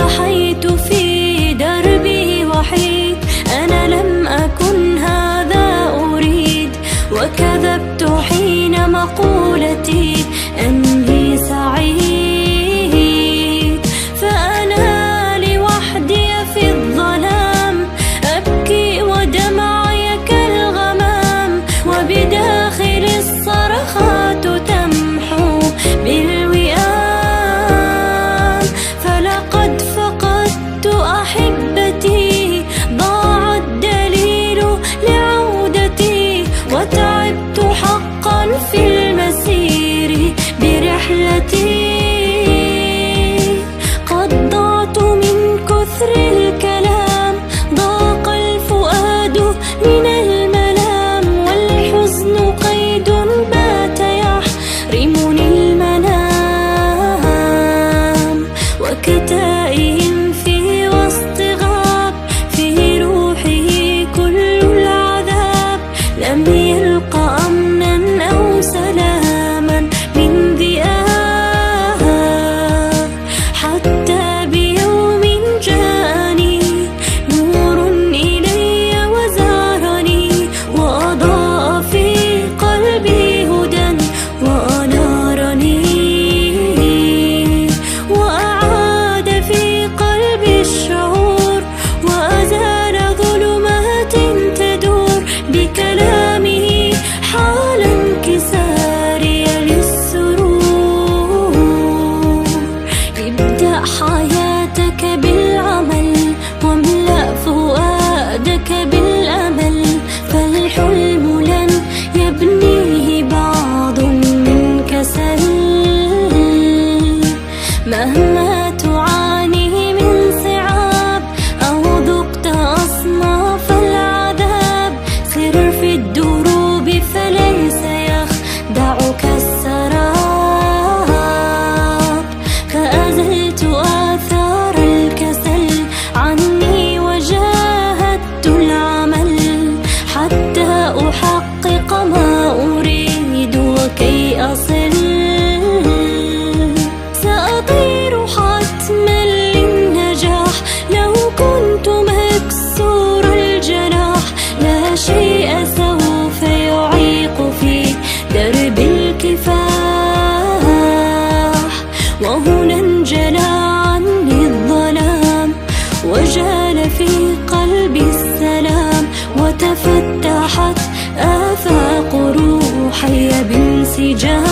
ضحيت في دربي وحيد، أنا لم أكن هذا أريد، وكذبت حين مقولتي أني سعيد. فأنا لوحدي في الظلام أبكي ودمعي كالغمام، وبداخل الصرخات تمحو بالوئام. فلقد فقدت أحبتي، ضاع الدليل لعودتي، وتعبت حقا في المسير برحلتي. قد ضعت من كثر الكلام، ضاق الفؤاد من الملام، والحزن قيد بات يحرمني المنام. وكتائهم في وسط غاب، في روحه كل العذاب، لم يلق أمنا أو سلاما من ذئاب. حتى بيوم جاءني نور إلي وزارني، وأضاء في قلبي هدى وأنارني، وأعاد في قلبي الشعور، وأزال ظلمات تدور بكلامه حال انكساري للسرور. ابدأ حياتك بالعمل، واملأ فؤادك بالأمل، فالحلم لن يبنيه بعض من كسل. مهما تعاني من صعاب، أو ذقت أصناف العذاب، سر في الدروب فليس يخدعك السراب. فأزلت آثار الكسل عني، وجاهدت العمل، حتى أحقق ما أريد وكي أصل. سأطير حتما للنجاح، لو كنت مكسور الجناح، لا شيء سوف يعيق في درب الكفاح. وهنا انجلى عني الظلام، وجال في قلبي السلام، وتفتحت آفاق روحي بانسجام.